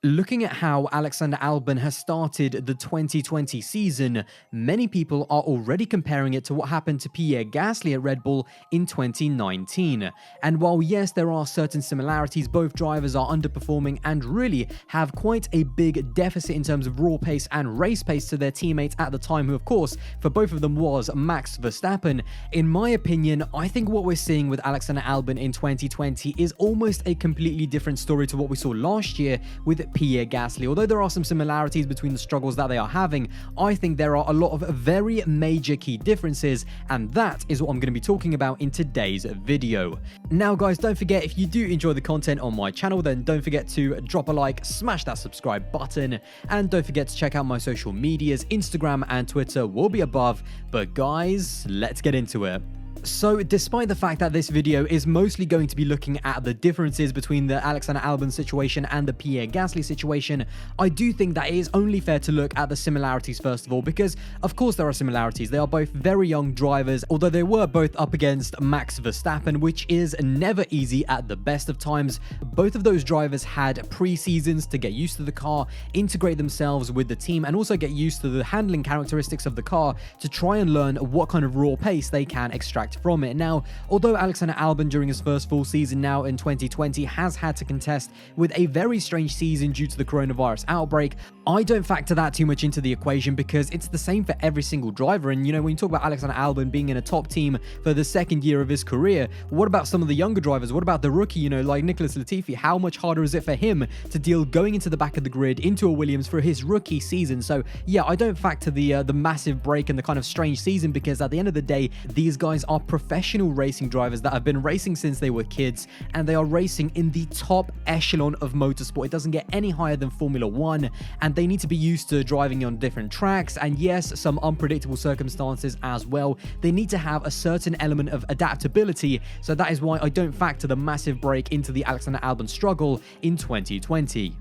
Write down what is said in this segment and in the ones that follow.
Looking at how Alexander Albon has started the 2020 season, many people are already comparing it to what happened to Pierre Gasly at Red Bull in 2019. And while yes, there are certain similarities, both drivers are underperforming and really have quite a big deficit in terms of raw pace and race pace to their teammates at the time, who of course, for both of them was Max Verstappen. In my opinion, I think what we're seeing with Alexander Albon in 2020 is almost a completely different story to what we saw last year with Pierre Gasly. Although there are some similarities between the struggles that they are having, I think there are a lot of very major key differences, and that is what I'm going to be talking about in today's video. Now guys, don't forget, if you do enjoy the content on my channel, then don't forget to drop a like, smash that subscribe button, and don't forget to check out my social medias. Instagram and Twitter will be above, but guys, let's get into it. So, despite the fact that this video is mostly going to be looking at the differences between the Alexander Albon situation and the Pierre Gasly situation, I do think that it is only fair to look at the similarities first of all, because of course there are similarities. They are both very young drivers, although they were both up against Max Verstappen, which is never easy at the best of times. Both of those drivers had pre-seasons to get used to the car, integrate themselves with the team, and also get used to the handling characteristics of the car to try and learn what kind of raw pace they can extract from it. Now, although Alexander Albon during his first full season now in 2020 has had to contest with a very strange season due to the coronavirus outbreak, I don't factor that too much into the equation because it's the same for every single driver. And when you talk about Alexander Albon being in a top team for the second year of his career, what about some of the younger drivers? What about the rookie, like Nicholas Latifi? How much harder is it for him to deal going into the back of the grid into a Williams for his rookie season? So yeah, I don't factor the massive break and the kind of strange season, because at the end of the day, these guys are professional racing drivers that have been racing since they were kids, and they are racing in the top echelon of motorsport. It doesn't get any higher than Formula One, and they need to be used to driving on different tracks, and yes, some unpredictable circumstances as well. They need to have a certain element of adaptability, so that is why I don't factor the massive break into the Alexander Albon struggle in 2020.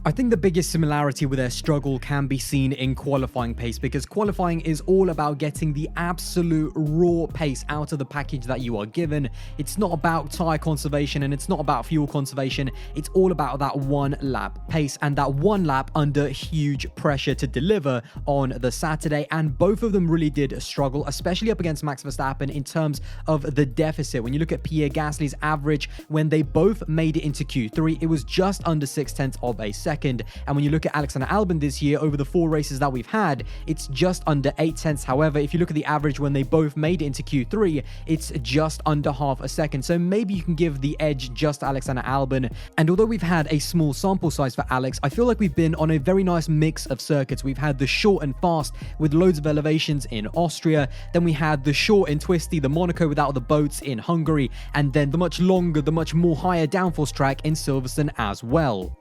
I think the biggest similarity with their struggle can be seen in qualifying pace, because qualifying is all about getting the absolute raw pace out of the package that you are given. It's not about tire conservation and it's not about fuel conservation. It's all about that one lap pace and that one lap under huge pressure to deliver on the Saturday. And both of them really did struggle, especially up against Max Verstappen in terms of the deficit. When you look at Pierre Gasly's average, when they both made it into Q3, it was just under 0.6 of a second. And when you look at Alexander Albon this year, over the 4 races that we've had, it's just under 0.8. However, if you look at the average when they both made it into Q3, it's just under half a second. So maybe you can give the edge just to Alexander Albon. And although we've had a small sample size for Alex, I feel like we've been on a very nice mix of circuits. We've had the short and fast with loads of elevations in Austria. Then we had the short and twisty, the Monaco without the boats in Hungary. And then the much longer, the much more higher downforce track in Silverstone as well.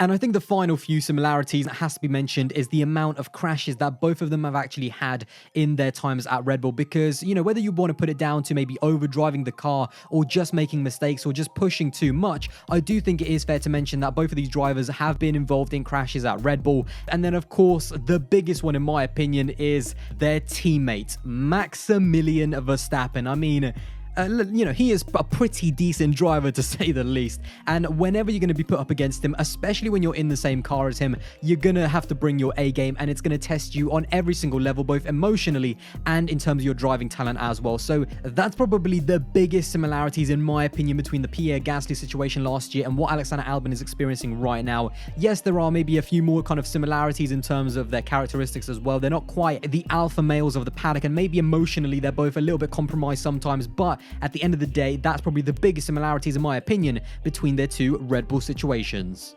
And I think the final few similarities that has to be mentioned is the amount of crashes that both of them have actually had in their times at Red Bull. Because, whether you want to put it down to maybe overdriving the car or just making mistakes or just pushing too much, I do think it is fair to mention that both of these drivers have been involved in crashes at Red Bull. And then, of course, the biggest one, in my opinion, is their teammate, Maximilian Verstappen. I mean, he is a pretty decent driver, to say the least. And whenever you're going to be put up against him, especially when you're in the same car as him, you're going to have to bring your A game, and it's going to test you on every single level, both emotionally and in terms of your driving talent as well. So that's probably the biggest similarities, in my opinion, between the Pierre Gasly situation last year and what Alexander Albon is experiencing right now. Yes, there are maybe a few more kind of similarities in terms of their characteristics as well. They're not quite the alpha males of the paddock, and maybe emotionally they're both a little bit compromised sometimes, but at the end of the day, that's probably the biggest similarities, in my opinion, between their two Red Bull situations.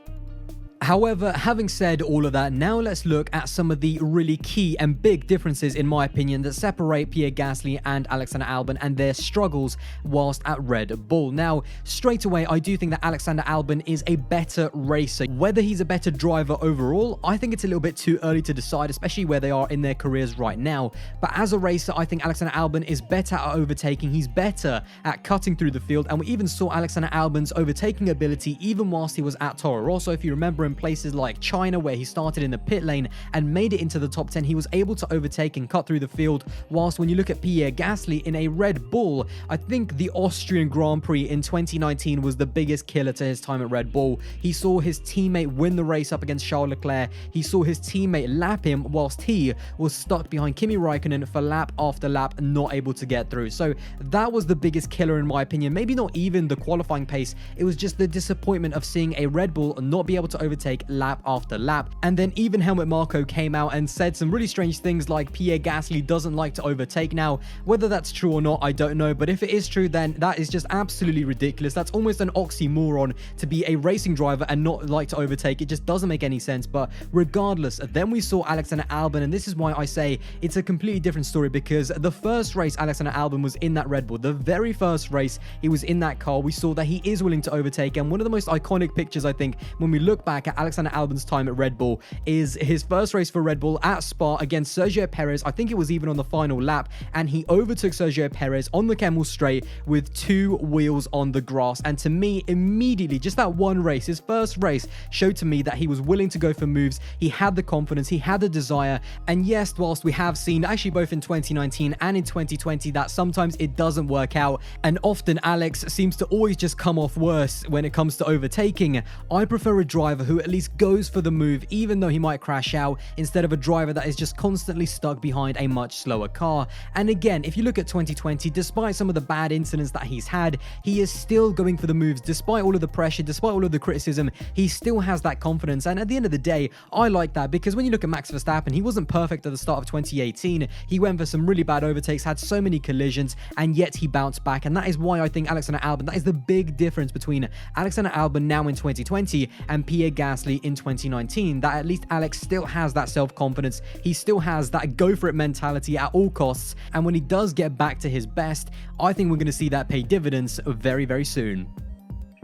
However, having said all of that, now let's look at some of the really key and big differences, in my opinion, that separate Pierre Gasly and Alexander Albon and their struggles whilst at Red Bull. Now, straight away, I do think that Alexander Albon is a better racer. Whether he's a better driver overall, I think it's a little bit too early to decide, especially where they are in their careers right now. But as a racer, I think Alexander Albon is better at overtaking. He's better at cutting through the field, and we even saw Alexander Albon's overtaking ability even whilst he was at Toro Rosso. If you remember him in places like China, where he started in the pit lane and made it into the top 10. He was able to overtake and cut through the field, whilst when you look at Pierre Gasly in a Red Bull, I think the Austrian Grand Prix in 2019 was the biggest killer to his time at Red Bull. He saw his teammate win the race up against Charles Leclerc. He saw his teammate lap him whilst he was stuck behind Kimi Raikkonen for lap after lap, not able to get through. So that was the biggest killer in my opinion. Maybe not even the qualifying pace, it was just the disappointment of seeing a Red Bull not be able to overtake lap after lap. And then even Helmut Marko came out and said some really strange things like Pierre Gasly doesn't like to overtake now. Whether that's true or not, I don't know, but if it is true, then that is just absolutely ridiculous. That's almost an oxymoron to be a racing driver and not like to overtake. It just doesn't make any sense. But regardless, then we saw Alexander Albon, and this is why I say it's a completely different story, because the first race Alexander Albon was in that Red Bull, the very first race he was in that car, we saw that he is willing to overtake. And one of the most iconic pictures, I think, when we look back at Alexander Albon's time at Red Bull is his first race for Red Bull at Spa against Sergio Perez. I think it was even on the final lap, and he overtook Sergio Perez on the Kemmel Straight with 2 wheels on the grass. And to me, immediately, just that one race, his first race, showed to me that he was willing to go for moves. He had the confidence, he had the desire. And yes, whilst we have seen, actually both in 2019 and in 2020, that sometimes it doesn't work out, and often Alex seems to always just come off worse when it comes to overtaking, I prefer a driver who at least goes for the move, even though he might crash out, instead of a driver that is just constantly stuck behind a much slower car. And again, if you look at 2020, despite some of the bad incidents that he's had, he is still going for the moves. Despite all of the pressure, despite all of the criticism, he still has that confidence. And at the end of the day, I like that, because when you look at Max Verstappen, he wasn't perfect at the start of 2018. He went for some really bad overtakes, had so many collisions, and yet he bounced back. And that is why I think Alexander Albon, that is the big difference between Alexander Albon now in 2020 and Pierre Gasly in 2019, that at least Alex still has that self-confidence. He still has that go for it mentality at all costs. And when he does get back to his best, I think we're going to see that pay dividends very, very soon.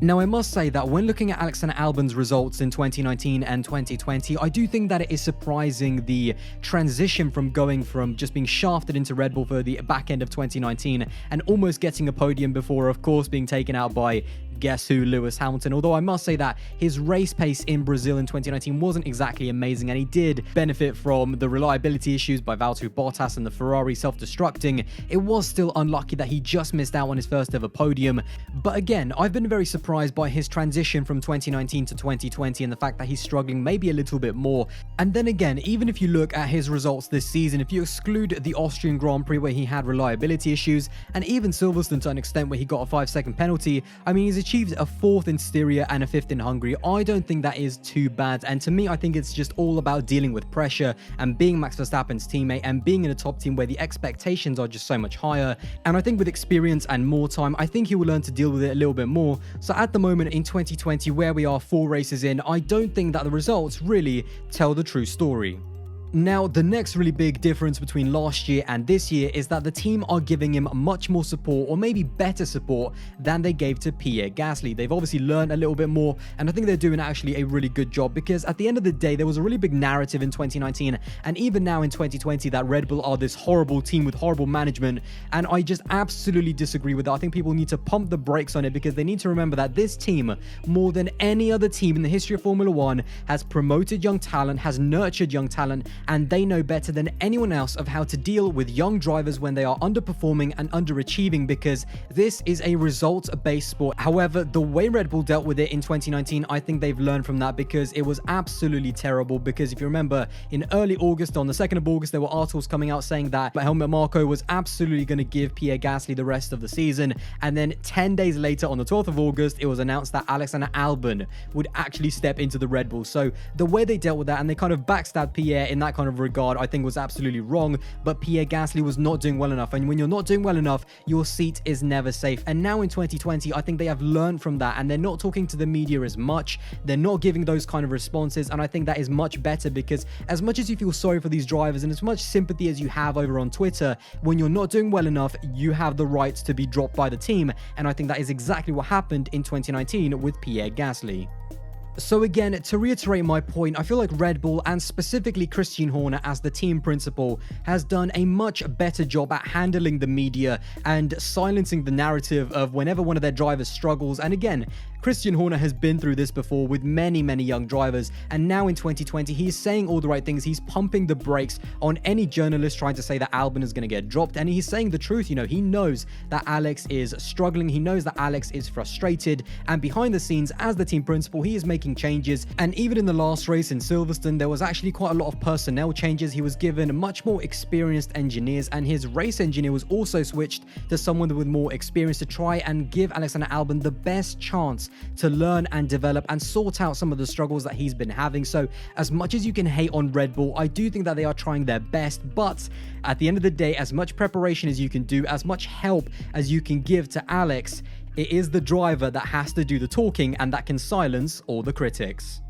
Now, I must say that when looking at Alexander Albon's results in 2019 and 2020, I do think that it is surprising the transition from going from just being shafted into Red Bull for the back end of 2019 and almost getting a podium before, of course, being taken out by guess who, Lewis Hamilton. Although I must say that his race pace in Brazil in 2019 wasn't exactly amazing, and he did benefit from the reliability issues by Valtteri Bottas and the Ferrari self-destructing. It was still unlucky that he just missed out on his first ever podium. But again, I've been very surprised by his transition from 2019 to 2020 and the fact that he's struggling maybe a little bit more. And then again, even if you look at his results this season, if you exclude the Austrian Grand Prix where he had reliability issues, and even Silverstone to an extent where he got a 5-second penalty, I mean, he's achieved a 4th in Styria and a 5th in Hungary. I don't think that is too bad, and to me, I think it's just all about dealing with pressure and being Max Verstappen's teammate and being in a top team where the expectations are just so much higher. And I think with experience and more time, I think he will learn to deal with it a little bit more. So at the moment in 2020, where we are 4 races in, I don't think that the results really tell the true story. Now, the next really big difference between last year and this year is that the team are giving him much more support, or maybe better support, than they gave to Pierre Gasly. They've obviously learned a little bit more, and I think they're doing actually a really good job, because at the end of the day, there was a really big narrative in 2019, and even now in 2020, that Red Bull are this horrible team with horrible management, and I just absolutely disagree with that. I think people need to pump the brakes on it, because they need to remember that this team, more than any other team in the history of Formula One, has promoted young talent, has nurtured young talent, and they know better than anyone else of how to deal with young drivers when they are underperforming and underachieving, because this is a results-based sport. However, the way Red Bull dealt with it in 2019, I think they've learned from that, because it was absolutely terrible. Because if you remember, in early August, on the 2nd of August, there were articles coming out saying that Helmut Marko was absolutely going to give Pierre Gasly the rest of the season, and then 10 days later, on the 12th of August, it was announced that Alexander Albon would actually step into the Red Bull. So the way they dealt with that, and they kind of backstabbed Pierre in that kind of regard, I think was absolutely wrong. But Pierre Gasly was not doing well enough, and when you're not doing well enough, your seat is never safe. And now in 2020, I think they have learned from that, and they're not talking to the media as much. They're not giving those kind of responses, and I think that is much better, because as much as you feel sorry for these drivers and as much sympathy as you have over on Twitter, when you're not doing well enough, you have the right to be dropped by the team, and I think that is exactly what happened in 2019 with Pierre Gasly. So again, to reiterate my point, I feel like Red Bull, and specifically Christian Horner as the team principal, has done a much better job at handling the media and silencing the narrative of whenever one of their drivers struggles. And again, Christian Horner has been through this before with many young drivers, and now in 2020 he's saying all the right things. He's pumping the brakes on any journalist trying to say that Albon is going to get dropped, and he's saying the truth. You know, he knows that Alex is struggling, he knows that Alex is frustrated, and behind the scenes as the team principal he is making changes. And even in the last race in Silverstone there was actually quite a lot of personnel changes. He was given much more experienced engineers, and his race engineer was also switched to someone with more experience to try and give Alexander Albon the best chance to learn and develop and sort out some of the struggles that he's been having. So as much as you can hate on Red Bull, I do think that they are trying their best, but at the end of the day, as much preparation as you can do, as much help as you can give to Alex, it is the driver that has to do the talking and that can silence all the critics.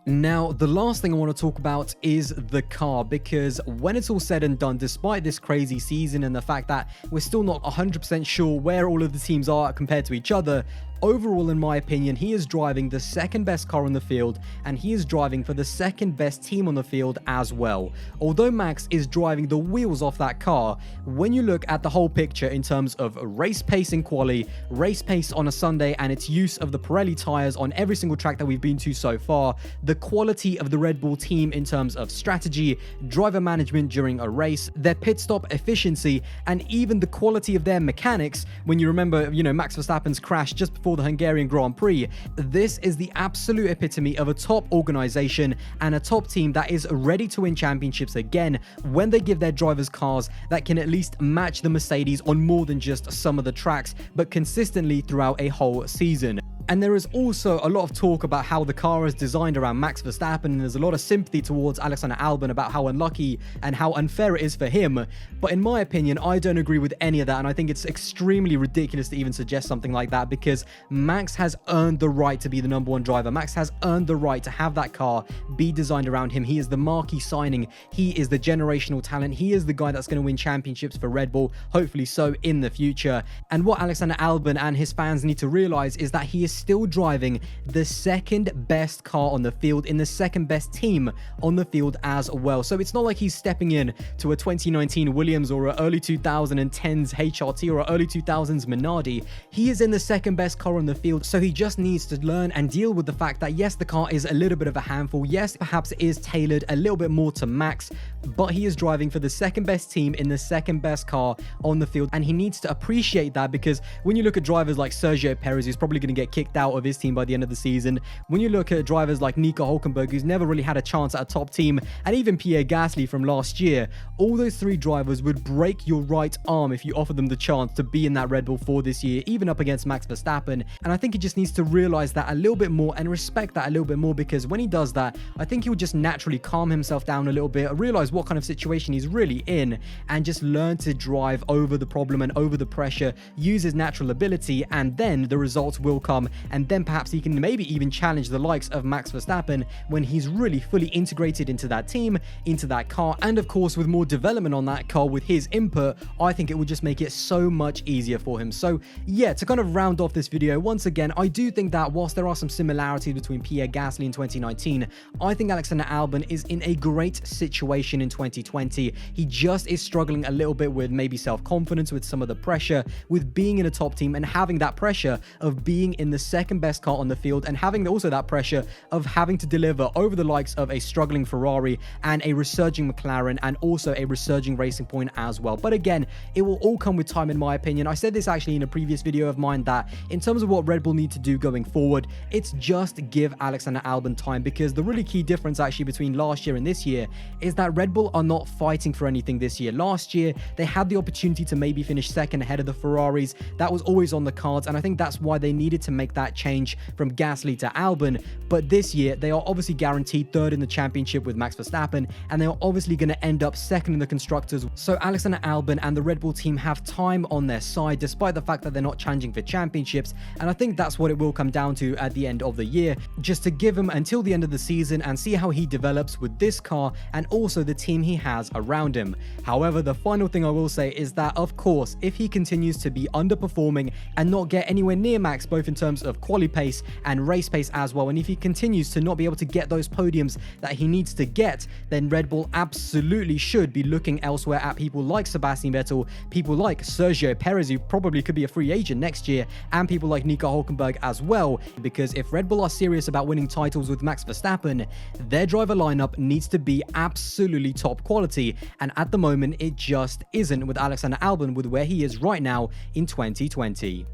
Now, the last thing I want to talk about is the car, because when it's all said and done, despite this crazy season and the fact that we're still not 100% sure where all of the teams are compared to each other, overall, in my opinion, he is driving the second best car on the field, and he is driving for the second best team on the field as well. Although Max is driving the wheels off that car, when you look at the whole picture in terms of race pace in quali, race pace on a Sunday, and its use of the Pirelli tires on every single track that we've been to so far, the quality of the Red Bull team in terms of strategy, driver management during a race, their pit stop efficiency, and even the quality of their mechanics, when you remember, you know, Max Verstappen's crash just before the Hungarian Grand Prix, this is the absolute epitome of a top organization and a top team that is ready to win championships again when they give their drivers cars that can at least match the Mercedes on more than just some of the tracks, but consistently throughout a whole season. And there is also a lot of talk about how the car is designed around Max Verstappen, and there's a lot of sympathy towards Alexander Albon about how unlucky and how unfair it is for him. But in my opinion, I don't agree with any of that, and I think it's extremely ridiculous to even suggest something like that, because Max has earned the right to be the number one driver. Max has earned the right to have that car be designed around him. He is the marquee signing. He is the generational talent. He is the guy that's going to win championships for Red Bull, hopefully so in the future. And what Alexander Albon and his fans need to realize is that he is still driving the second best car on the field in the second best team on the field as well. So it's not like he's stepping in to a 2019 Williams or an early 2010s HRT or an early 2000s Minardi. He is in the second best car on the field, so he just needs to learn and deal with the fact that yes, the car is a little bit of a handful. Yes, perhaps it is tailored a little bit more to Max, but he is driving for the second best team in the second best car on the field, and he needs to appreciate that, because when you look at drivers like Sergio Perez, who's probably going to get kicked out of his team by the end of the season, when you look at drivers like Nico Hülkenberg, who's never really had a chance at a top team, and even Pierre Gasly from last year, all those three drivers would break your right arm if you offered them the chance to be in that Red Bull for this year, even up against Max Verstappen. And I think he just needs to realize that a little bit more and respect that a little bit more, because when he does that, I think he'll just naturally calm himself down a little bit, realize what kind of situation he's really in, and just learn to drive over the problem and over the pressure, use his natural ability, and then the results will come, and then perhaps he can maybe even challenge the likes of Max Verstappen when he's really fully integrated into that team, into that car, and of course with more development on that car with his input, I think it would just make it so much easier for him. So yeah, to kind of round off this video, once again, I do think that whilst there are some similarities between Pierre Gasly in 2019, I think Alexander Albon is in a great situation in 2020. He just is struggling a little bit with maybe self-confidence, with some of the pressure, with being in a top team and having that pressure of being in the second best car on the field, and having also that pressure of having to deliver over the likes of a struggling Ferrari and a resurging McLaren and also a resurging Racing Point as well. But again, it will all come with time in my opinion. I said this actually in a previous video of mine, that in terms of what Red Bull need to do going forward, it's just give Alexander Albon time, because the really key difference actually between last year and this year is that Red Bull are not fighting for anything this year. Last year, they had the opportunity to maybe finish second ahead of the Ferraris. That was always on the cards, and I think that's why they needed to make that change from Gasly to Albon. But this year, they are obviously guaranteed third in the championship with Max Verstappen, and they are obviously going to end up second in the Constructors. So Alexander Albon and the Red Bull team have time on their side, despite the fact that they're not challenging for championships, and I think that's what it will come down to at the end of the year, just to give him until the end of the season and see how he develops with this car and also the team he has around him. However, the final thing I will say is that, of course, if he continues to be underperforming and not get anywhere near Max, both in terms terms of quali pace and race pace as well. And if he continues to not be able to get those podiums that he needs to get, then Red Bull absolutely should be looking elsewhere at people like Sebastian Vettel, people like Sergio Perez, who probably could be a free agent next year, and people like Nico Hülkenberg as well. Because if Red Bull are serious about winning titles with Max Verstappen, their driver lineup needs to be absolutely top quality. And at the moment, it just isn't with Alexander Albon with where he is right now in 2020.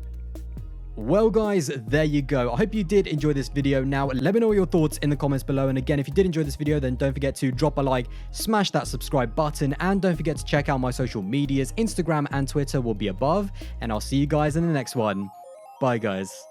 Well guys, there you go. I hope you did enjoy this video. Now let me know your thoughts in the comments below, and again, if you did enjoy this video, then don't forget to drop a like, smash that subscribe button, and don't forget to check out my social medias. Instagram and Twitter will be above, and I'll see you guys in the next one. Bye guys.